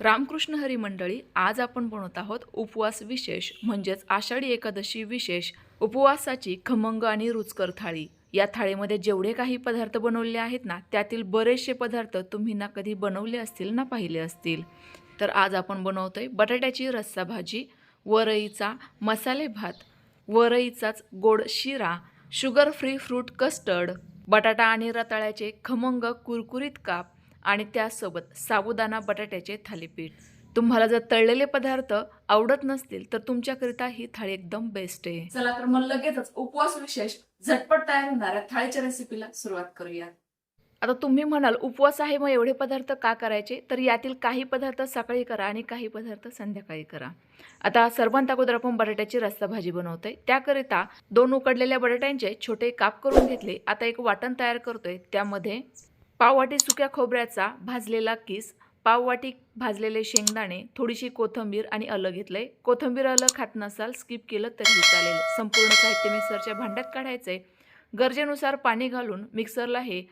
रामकृष्ण हरी मंडळी, आज आपण बनवत आहोत उपवास विशेष म्हणजेच आषाढी एकादशी विशेष उपवासाची खमंग आणि रुचकर थाळी। या थाळीमध्ये जेवढे काही पदार्थ बनवले आहेत ना, त्यातील बरेचसे पदार्थ तुम्ही ना कधी बनवले असतील ना पाहिले असतील। तर आज आपण बनवतोय बटाट्याची रस्सा भाजी, वरईचा मसाले भात, वरईचाच गोड शिरा, शुगर फ्री फ्रूट कस्टर्ड, बटाटा आणि रताळ्याचे खमंग कुरकुरीत काप आणि त्यासोबत साबुदाणा बटाट्याचे थालीपीठ। तुम्हाला जर तळलेले पदार्थ आवडत नसतील तर तुमच्याकरिता ही थाळी एकदम बेस्ट आहे। चला तर मग लगेचच उपवास विशेष झटपट तयार होणाऱ्या थाळीच्या रेसिपीला सुरुवात करूया। आता तुम्ही म्हणाल उपवास आहे मग एवढे पदार्थ का करायचे, तर यातील काही पदार्थ सकाळी करा आणि काही पदार्थ संध्याकाळी करा। आता सर्वांत अगोदर आपण बटाट्याची रस्सा भाजी बनवतोय। त्याकरिता 2 उकडलेल्या बटाट्यांचे छोटे काप करून घेतले। आता एक वाटण तयार करतोय। त्यामध्ये पाव वाटी सुक्या खोबऱ्याचा भाजलेला किस, पाव वाटी भाजलेले शेंगदाणे, थोडीशी कोथिंबीर आणि आलं घेतलंय। कोथिंबीर आलं खात नसाल स्किप केलं तरी चालेल। संपूर्ण साहित्य मिक्सरच्या भांड्यात काढायचंय। गरजेनुसार पाणी घालून मिक्सरला हे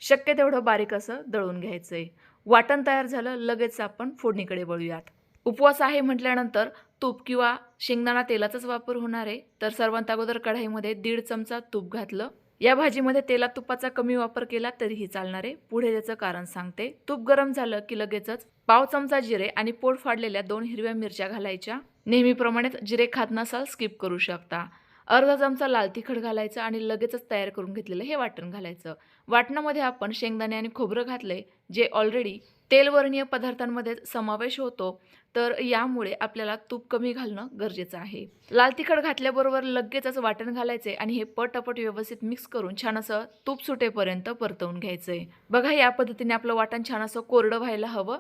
शक्य तेवढं बारीक असं दळून घ्यायचंय। वाटण तयार झालं, लगेच आपण फोडणीकडे वळूयात। उपवास आहे म्हटल्यानंतर तूप किंवा शेंगदाणा तेलाचाच वापर होणार आहे। तर सर्वांत अगोदर कढईमध्ये 1.5 चमचा तूप घातलं। या भाजीमध्ये तेलात तुपाचा कमी वापर केला तरीही चालणार आहे। पुढे त्याचं कारण सांगते। तूप गरम झालं की लगेचच पाव चमचा जिरे आणि पोड फाडलेल्या 2 हिरव्या मिरच्या घालायच्या। नेहमीप्रमाणेच जिरे खात नसाल स्किप करू शकता। अर्धा चमचा लाल तिखट घालायचं आणि लगेचच तयार करून घेतलेलं हे वाटण घालायचं। वाटणामध्ये आपण शेंगदाणे आणि खोबरं घातलंय, जे ऑलरेडी तेलवर्णीय पदार्थांमध्ये समावेश होतो, तर यामुळे आपल्याला तूप कमी घालणं गरजेचं आहे। लाल तिखट घातल्याबरोबर लगेचच वाटण घालायचे आणि हे पटापट व्यवस्थित मिक्स करून छान असं तूप सुटेपर्यंत परतवून घ्यायचंय। बघा, या पद्धतीने आपलं वाटण छान असं कोरडं व्हायला हवं।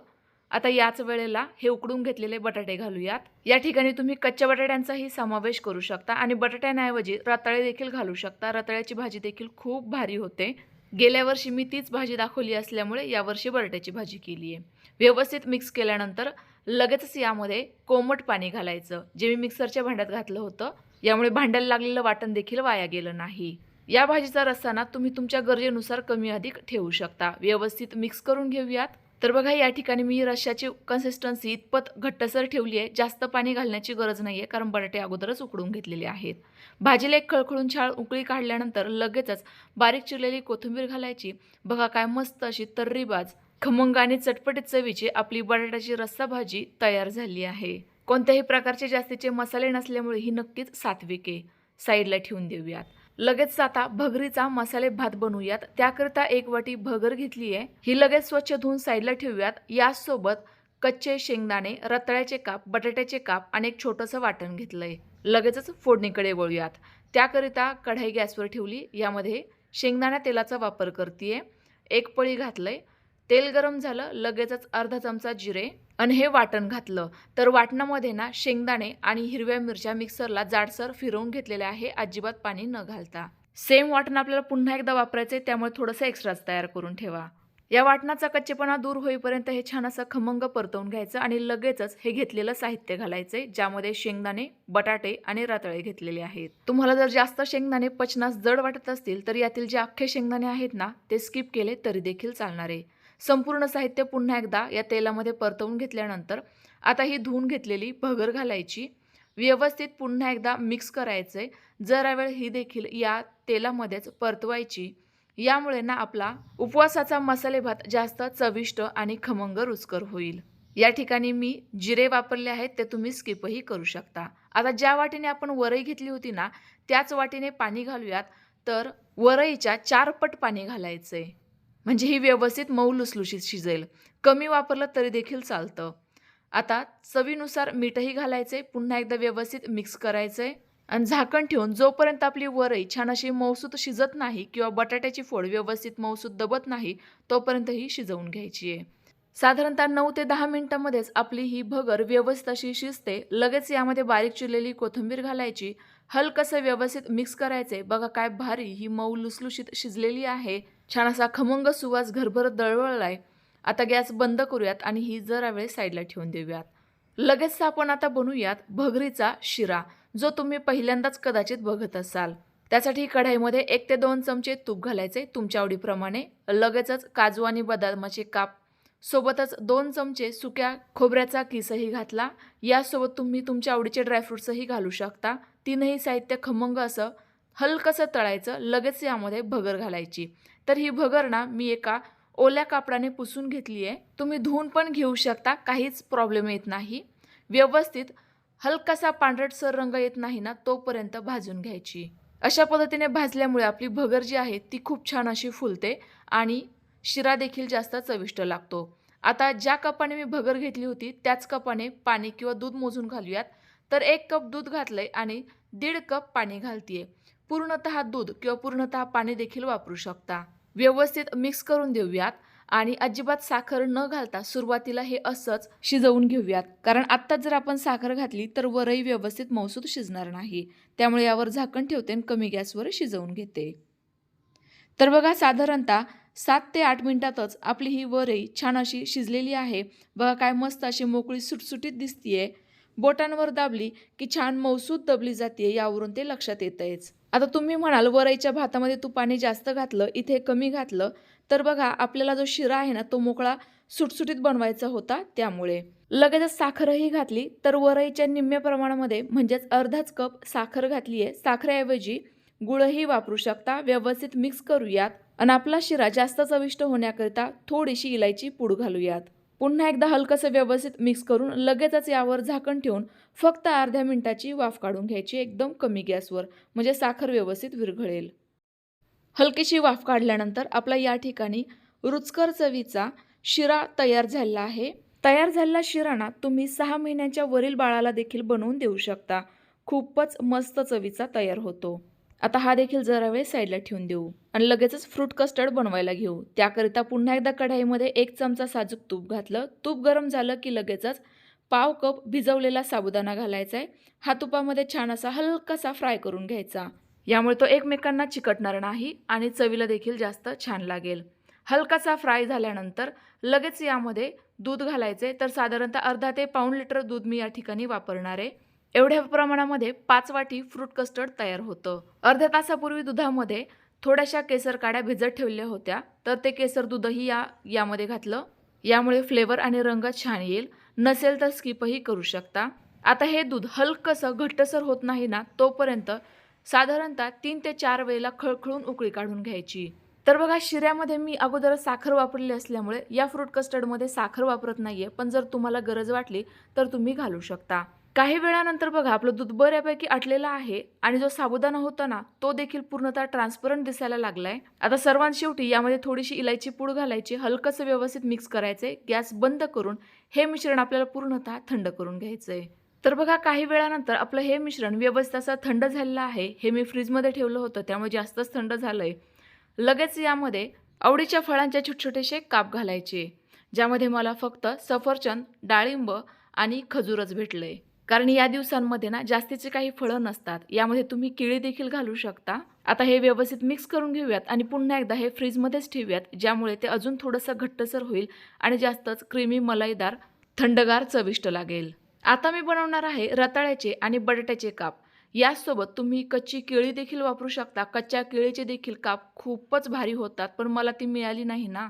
आता याच वेळेला हे उकडून घेतलेले बटाटे घालूयात। या ठिकाणी तुम्ही कच्च्या बटाट्यांचाही समावेश करू शकता आणि बटाट्यांऐवजी रताळे देखील घालू शकता। रताळ्याची भाजी देखील खूप भारी होते। गेल्या वर्षी मी तीच भाजी दाखवली असल्यामुळे यावर्षी बटाट्याची भाजी केली आहे। व्यवस्थित मिक्स केल्यानंतर लगेचच यामध्ये कोमट पाणी घालायचं, जे मी मिक्सरच्या भांड्यात घातलं होतं। यामुळे भांड्याला लागलेलं वाटण देखील वाया गेलं नाही। या भाजीचा रस्सा ना तुम्ही तुमच्या गरजेनुसार कमी अधिक ठेवू शकता। व्यवस्थित मिक्स करून घेऊयात। तर बघा, या ठिकाणी मी रश्श्याची कन्सिस्टन्सी इतपत घट्टसर ठेवली आहे। जास्त पाणी घालण्याची गरज नाहीये, कारण बटाटे अगोदरच उकडून घेतलेले आहेत। भाजीला एक खळखळून छान उकळी काढल्यानंतर लगेचच बारीक चिरलेली कोथिंबीर घालायची। बघा, काय मस्त अशी तर्रीबाज खमंग आणि चटपटीत चवीची आपली बटाट्याची रस्सा भाजी तयार झाली आहे। कोणत्याही प्रकारचे जास्तीचे मसाले नसल्यामुळे ही नक्कीच सात्विक आहे। साईडला ठेवून देऊयात। लगेच आता भगरीचा मसाले भात बनवूयात। त्याकरिता 1 वाटी भगर घेतली आहे, ही लगेच स्वच्छ धुवून साईडला ठेवूयात। यासोबत कच्चे शेंगदाणे, रताळ्याचे काप, बटाट्याचे काप आणि एक छोटंसं वाटण घेतलंय। लगेचच फोडणीकडे वळूयात। त्याकरिता कढई गॅसवर ठेवली। यामध्ये शेंगदाणा तेलाचा वापर करतेय। 1 पळी घातलंय। तेल गरम झालं, लगेचच अर्धा चमचा जिरे आणि हे वाटण घातलं। तर वाटणामध्ये ना शेंगदाणे आणि हिरव्या मिरच्या मिक्सरला जाडसर फिरवून घेतलेले आहे, अजिबात पाणी न घालता। सेम वाटण आपल्याला पुन्हा एकदा वापरायचे, त्यामुळे थोडंसं एक्स्ट्राच तयार करून ठेवा। या वाटणाचा कच्चेपणा दूर होईपर्यंत हे छान असं खमंग परतवून घ्यायचं आणि लगेचच हे घेतलेलं साहित्य घालायचे, ज्यामध्ये शेंगदाणे, बटाटे आणि रताळे घेतलेले आहेत। तुम्हाला जर जास्त शेंगदाणे पचनास जड वाटत असतील तर यातील जे अख्खे शेंगदाणे आहेत ना, ते स्किप केले तरी देखील चालणार आहे। संपूर्ण साहित्य पुन्हा एकदा या तेलामध्ये परतवून घेतल्यानंतर आता ही धुवून घेतलेली भगर घालायची। व्यवस्थित पुन्हा एकदा मिक्स करायचे। जरा वेळ ही देखील या तेलामध्येच परतवायची। यामुळे ना आपला उपवासाचा मसाले भात जास्त चविष्ट आणि खमंग रुचकर होईल। या ठिकाणी मी जिरे वापरले आहेत, ते तुम्ही स्किपही करू शकता। आता ज्या वाटीने आपण वरई घेतली होती ना, त्याच वाटीने पाणी घालूयात। तर वरईच्या 4 पट पाणी घालायचंय, म्हणजे ही व्यवस्थित मऊ लुसलुशीत शिजेल। कमी वापरलं तरी देखील चालतं। आता चवीनुसार मीठही घालायचे। पुन्हा एकदा व्यवस्थित मिक्स करायचंय आणि झाकण ठेवून जोपर्यंत आपली वरई छान अशी मऊसूत शिजत नाही किंवा बटाट्याची फोड व्यवस्थित मऊसूत दबत नाही, तोपर्यंत ही शिजवून घ्यायची आहे। साधारणतः 9 ते 10 मिनिटांमध्येच आपली ही भगर व्यवस्थित अशी शिजते। लगेच यामध्ये बारीक चिरलेली कोथिंबीर घालायची। हलकसं व्यवस्थित मिक्स करायचे। बघा, काय भारी ही मऊ लुसलुशीत शिजलेली आहे। छान असा खमंग सुवास घरभर दळवळलाय। आता गॅस बंद करूयात आणि ही जरा वेळ साईडला ठेवून देऊयात। लगेच आपण आता बनवूयात भगरीचा शिरा, जो तुम्ही पहिल्यांदाच कदाचित बघत असाल। त्यासाठी कढईमध्ये 1 ते 2 चमचे तूप घालायचे तुमच्या आवडीप्रमाणे। लगेचच काजू आणि बदामाचे काप सोबतच 2 चमचे सुक्या खोबऱ्याचा किसही घातला. यासोबत तुम्ही तुमच्या आवडीचे ड्रायफ्रुट्सही घालू शकता. तीनही साहित्य खमंग असं हलकसं तळायचं. लगेच यामध्ये भगर घालायची. तर ही भगर ना मी एका ओल्या कापडाने पुसून घेतली आहे. तुम्ही धुवून पण घेऊ शकता, काहीच प्रॉब्लेम येत नाही. व्यवस्थित हलकासा पांढरटसर रंग येत नाही ना तोपर्यंत भाजून घ्यायची. अशा पद्धतीने भाजल्यामुळे आपली भगर जी आहे ती खूप छान अशी फुलते आणि शिरा देखील जास्त चविष्ट लागतो. आता ज्या कपाने मी भगर घेतली होती त्याच कपाने पाणी किंवा दूध मोजून घालूयात. तर 1 कप दूध घातलंय आणि 1.5 कप पाणी घालतीये. पूर्णतः दूध किंवा पूर्णतः पाणी देखील वापरू शकता. व्यवस्थित मिक्स करून देऊयात आणि अजिबात साखर न घालता सुरुवातीला हे असंच शिजवून घेऊयात. कारण आत्ताच जर आपण साखर घातली तर वरही व्यवस्थित मऊसूत शिजणार नाही. त्यामुळे यावर झाकण ठेवते आणि कमी गॅसवर शिजवून घेते. तर बघा साधारणतः 7 ते 8 मिनिटातच आपली ही वरई छान अशी शिजलेली आहे. बघा काय मस्त अशी मोकळी सुटसुटीत दिसतीये. बोटांवर दाबली की छान मऊसूत दबली जाते, यावरून ते लक्षात येतंयच. आता तुम्ही म्हणाल वरईच्या भातामध्ये तू पाणी जास्त घातलं, इथे कमी घातलं. तर बघा आपल्याला जो शिरा आहे ना तो मोकळा सुटसुटीत बनवायचा होता त्यामुळे. लगेचच साखरही घातली. तर वरईच्या निम्म्या प्रमाणामध्ये म्हणजेच अर्धाच कप साखर घातली आहे. साखरेऐवजी गुळही वापरू शकता. व्यवस्थित मिक्स करूयात आणि आपला शिरा जास्त चविष्ट होण्याकरिता थोडीशी इलायची पूड घालूयात. पुन्हा एकदा हलकसं व्यवस्थित मिक्स करून लगेचच यावर झाकण ठेवून फक्त अर्ध्या मिनिटाची वाफ काढून घ्यायची एकदम कमी गॅसवर, म्हणजे साखर व्यवस्थित विरघळेल. हलकीशी वाफ काढल्यानंतर आपला या ठिकाणी रुचकर चवीचा शिरा तयार झालेला आहे. तयार झालेला शिरा ना तुम्ही 6 महिन्यांच्या वरील बाळाला देखील बनवून देऊ शकता. खूपच मस्त चवीचा तयार होतो. आता हा देखील जरा वेळ साईडला ठेवून देऊ आणि लगेचच फ्रूट कस्टर्ड बनवायला घेऊ. त्याकरिता पुन्हा एकदा कढाईमध्ये 1 चमचा साजूक तूप घातलं. तूप गरम झालं की लगेचच पाव कप भिजवलेला साबुदाणा घालायचा आहे. हा तुपामध्ये छान असा हलकासा फ्राय करून घ्यायचा. यामुळे तो एकमेकांना चिकटणार नाही आणि चवीला देखील जास्त छान लागेल. हलकासा फ्राय झाल्यानंतर लगेच यामध्ये दूध घालायचे. तर साधारणतः अर्धा ते पाऊण लिटर दूध मी या ठिकाणी वापरणार आहे. एवढ्या प्रमाणामध्ये 5 वाटी फ्रूट कस्टर्ड तयार होतं. अर्ध्या तासापूर्वी दुधामध्ये थोड्याशा केसर काड्या भिजत ठेवल्या होत्या. तर ते केसर दूधही यामध्ये घातलं. यामुळे फ्लेवर आणि रंग छान येईल. नसेल तर स्किपही करू शकता. आता हे दूध हलकंसं घट्टसर होत नाही ना तोपर्यंत साधारणतः 3 ते 4 वेळेला खळखळून उकळी काढून घ्यायची. तर बघा शिऱ्यामध्ये मी अगोदरच साखर वापरली असल्यामुळे या फ्रूट कस्टर्डमध्ये साखर वापरत नाहीये. पण जर तुम्हाला गरज वाटली तर तुम्ही घालू शकता. काही वेळानंतर बघा आपलं दूध बऱ्यापैकी आटलेलं आहे आणि जो साबुदाणा होता ना तो देखील पूर्णतः ट्रान्सपरंट दिसायला लागलाय. आता सर्वात शेवटी यामध्ये थोडीशी इलायची पूड घालायची. हलकंसं व्यवस्थित मिक्स करायचंय. गॅस बंद करून हे मिश्रण आपल्याला पूर्णतः थंड करून घ्यायचंय. तर बघा काही वेळानंतर आपलं हे मिश्रण व्यवस्थित असं थंड झालेलं आहे. हे मी फ्रीजमध्ये ठेवलं होतं त्यामुळे जास्तच थंड झालंय. लगेच यामध्ये आवडीच्या फळांचे छोटे-छोटेसे काप घालायचे. ज्यामध्ये मला फक्त सफरचंद, डाळिंब आणि खजूरच भेटलंय. कारण या दिवसांमध्ये ना जास्तीचे काही फळं नसतात. यामध्ये तुम्ही केळी देखील घालू शकता. आता हे व्यवस्थित मिक्स करून घेऊयात आणि पुन्हा एकदा हे फ्रीजमध्येच ठेवूयात. ज्यामुळे ते अजून थोडंसं घट्टसर होईल आणि जास्तच क्रीमी मलाईदार थंडगार चविष्ट लागेल. आता मी बनवणार आहे रताळ्याचे आणि बटाट्याचे काप. यासोबत तुम्ही कच्ची केळी देखील वापरू शकता. कच्च्या केळीचे देखील काप खूपच भारी होतात. पण मला ती मिळाली नाही ना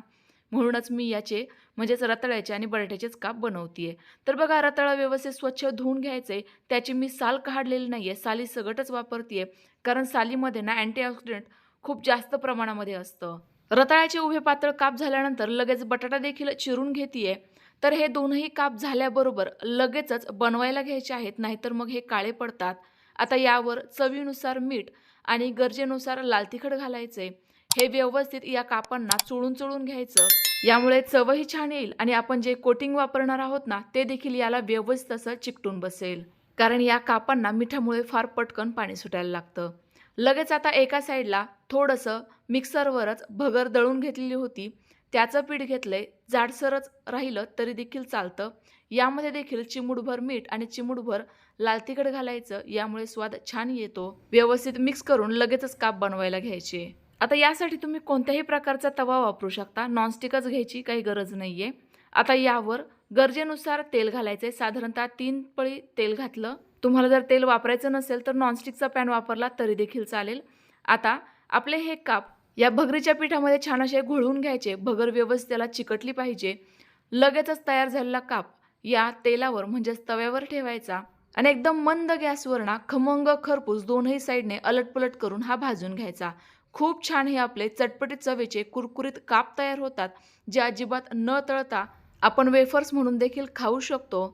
म्हणूनच मी याचे म्हणजेच रताळ्याचे आणि बटाट्याचेच काप बनवतीये. तर बघा रताळा व्यवस्थित स्वच्छ धुवून घ्यायचे. त्याची मी साल काढलेली नाहीये. साली सगटच वापरतीये. कारण सालीमध्ये ना अँटीऑक्सिडंट खूप जास्त प्रमाणामध्ये असतं. रताळ्याचे उभे पातळ काप झाल्यानंतर लगेच बटाटा देखील चिरून घेतीये. तर हे दोनही काप झाल्याबरोबर लगेचच बनवायला घ्यायचे आहेत. नाहीतर मग हे काळे पडतात. आता यावर चवीनुसार मीठ आणि गरजेनुसार लाल तिखट घालायचे. हे व्यवस्थित या कापांना चोळून घ्यायचं. यामुळे चवही छान येईल आणि आपण जे कोटिंग वापरणार आहोत ना ते देखील याला व्यवस्थित असं चिकटून बसेल. कारण या कापांना मिठामुळे फार पटकन पाणी सुटायला लागतं. लगेच आता एका साईडला थोडंसं मिक्सरवरच भगर दळून घेतलेली होती. त्याचं पीठ घेतलंय. जाडसरच राहिलं तरी देखील चालतं. यामध्ये देखील चिमूटभर मीठ आणि चिमूटभर लाल तिखट घालायचं. यामुळे स्वाद छान येतो. व्यवस्थित मिक्स करून लगेचच काप बनवायला घ्यायचे. आता यासाठी तुम्ही कोणत्याही प्रकारचा तवा वापरू शकता. नॉनस्टिकच घ्यायची काही गरज नाहीये. आता यावर गरजेनुसार तेल घालायचे. साधारणतः 3 पळी तेल घातलं. तुम्हाला जर तेल वापरायचं नसेल तर नॉनस्टिकचा पॅन वापरला तरी देखील चालेल. आता आपले हे काप या भगरीच्या पिठामध्ये छान असे घोळवून घ्यायचे. भगर व्यवस्थित त्याला चिकटली पाहिजे. लगेचच तयार झालेला काप या तेलावर म्हणजेच तव्यावर ठेवायचा आणि एकदम मंद गॅसवर ना खमंग खरपूस दोनही साईडने अलटपलट करून हा भाजून घ्यायचा. खूप छान हे आपले चटपटीत चवेचे कुरकुरीत काप तयार होतात, जे अजिबात न तळता आपण वेफर्स म्हणून देखील खाऊ शकतो.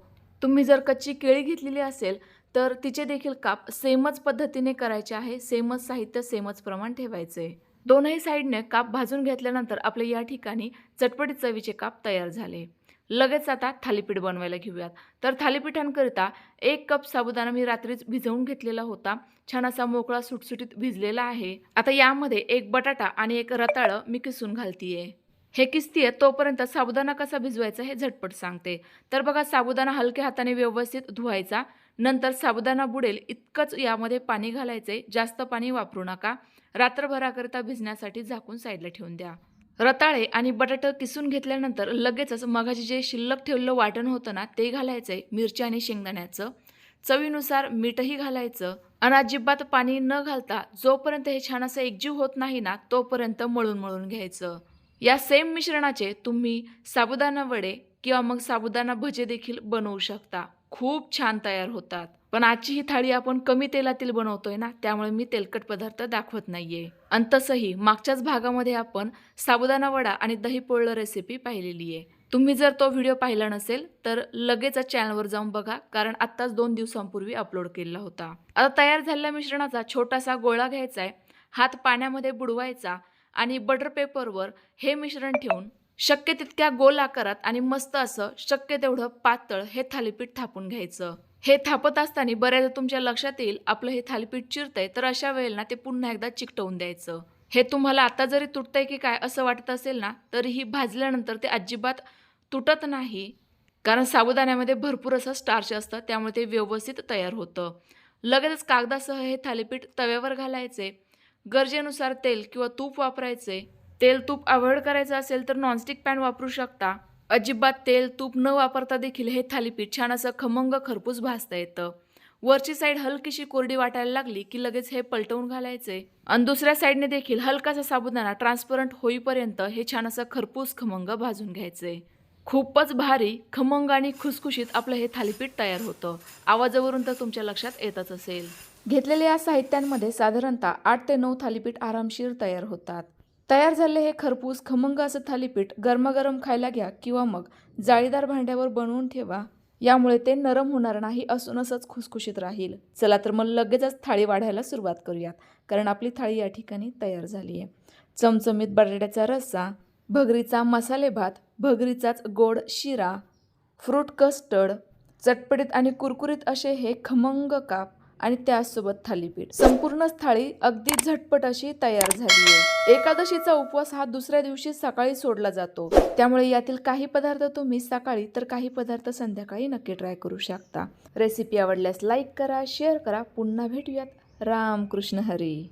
तुम्ही जर कच्ची केळी घेतलेली असेल तर तिचे देखील काप सेमच पद्धतीने करायचे आहे. सेमच साहित्य, सेमच प्रमाण ठेवायचे. दोनही साईडने काप भाजून घेतल्यानंतर आपले या ठिकाणी चटपटीत चवीचे काप तयार झाले. लगेच आता थालीपीठ बनवायला घेऊयात. तर थालीपीठांकरिता 1 कप साबुदाणा मी रात्रीच भिजवून घेतलेला होता. छान असा मोकळा सुटसुटीत भिजलेला आहे. आता यामध्ये 1 बटाटा आणि 1 रताळं मी किसून घालतीये. हे किसतीये तोपर्यंत साबुदाणा कसा भिजवायचा हे झटपट सांगते. तर बघा, साबुदाणा हलक्या हाताने व्यवस्थित धुवायचा. नंतर साबुदाणा बुडेल इतकंच यामध्ये पाणी घालायचंय. जास्त पाणी वापरू नका. रात्रभराकरिता भिजण्यासाठी झाकून साईडला ठेवून द्या. रताळे आणि बटाटे किसून घेतल्यानंतर लगेचच मगाशी जे शिल्लक ठेवलेलं वाटण होतं ना ते घालायचंय. मिरची आणि शेंगदाण्याचं. चवीनुसार मीठही घालायचं आणि अजिबात पाणी न घालता जोपर्यंत हे छान असं एकजीव होत नाही ना तोपर्यंत मळून घ्यायचं. या सेम मिश्रणाचे तुम्ही साबुदाणा वडे किंवा मग साबुदाणा भजे देखील बनवू शकता. खूप छान तयार होतात. पण आजची ही थाळी आपण कमी तेलातील बनवतोय ना, त्यामुळे मी तेलकट पदार्थ दाखवत नाहीये. आणि तसंही मागच्याच भागामध्ये आपण साबुदाणा वडा आणि दही पोळलं रेसिपी पाहिलेली आहे. तुम्ही जर तो व्हिडिओ पाहिला नसेल तर लगेचच चॅनलवर जाऊन बघा, कारण आत्ताच 2 दिवसांपूर्वी अपलोड केलेला होता. आता तयार झालेल्या मिश्रणाचा छोटासा गोळा घ्यायचा आहे. हात पाण्यामध्ये बुडवायचा आणि बटर पेपरवर हे मिश्रण ठेवून शक्य तितक्या गोल आकारात आणि मस्त असं शक्य तेवढं पातळ हे थालीपीठ थापून घ्यायचं. हे थापत असताना बऱ्याचदा तुमच्या लक्षात येईल आपलं हे थालीपीठ चिरतंय, तर अशा वेळेला ते पुन्हा एकदा चिकटवून द्यायचं. हे तुम्हाला आता जरी तुटतंय की काय असं वाटत असेल ना, तरीही भाजल्यानंतर ते अजिबात तुटत नाही, कारण साबुदाण्यामध्ये भरपूर असं स्टार्च असतं, त्यामुळे ते व्यवस्थित तयार होतं. लगेचच कागदासह हे थालीपीठ तव्यावर घालायचे. गरजेनुसार तेल किंवा तूप वापरायचे. तेल तूप अवॉइड करायचं असेल तर नॉनस्टिक पॅन वापरू शकता. अजिबात तेल तूप न वापरता देखील हे थालीपीठ छान असं खमंग खरपूस भाजता येतं. वरची साईड हलकीशी कोरडी वाटायला लागली की लगेच हे पलटवून घालायचे आणि दुसऱ्या साईडने देखील हलकासा साबुदाणा ट्रान्सपरंट होईपर्यंत हे छान असं खरपूस खमंग भाजून घ्यायचे. खूपच भारी खमंग आणि खुसखुशीत आपलं हे थालीपीठ तयार होतं. आवाजावरून तर तुमच्या लक्षात येतच असेल. घेतलेल्या या साहित्यांमध्ये साधारणतः 8 ते 9 थालीपीठ आरामशीर तयार होतात. तयार झालेले हे खरपूस खमंग असं थालीपीठ गरमागरम खायला घ्या किंवा मग जाळीदार भांड्यावर बनवून ठेवा. यामुळे ते नरम होणार नाही, असूनच खुसखुशीत राहील. चला तर मग लगेचच थाळी वाढायला सुरुवात करूयात, कारण आपली थाळी या ठिकाणी तयार झाली आहे. चमचमीत बटाट्याचा रस्सा, भगरीचा मसाले भात, भगरीचाच गोड शिरा, फ्रूट कस्टर्ड, चटपटीत आणि कुरकुरीत असे हे खमंग काप आणि त्यासोबत थालीपीठ. संपूर्ण थाळी अगदी झटपट अशी तयार झाली आहे. एकादशीचा उपवास हा दुसऱ्या दिवशी सकाळी सोडला जातो, त्यामुळे यातील काही पदार्थ तुम्ही सकाळी तर काही पदार्थ संध्याकाळी नक्की ट्राय करू शकता. रेसिपी आवडल्यास लाईक करा, शेअर करा. पुन्हा भेटूयात. राम कृष्ण हरी.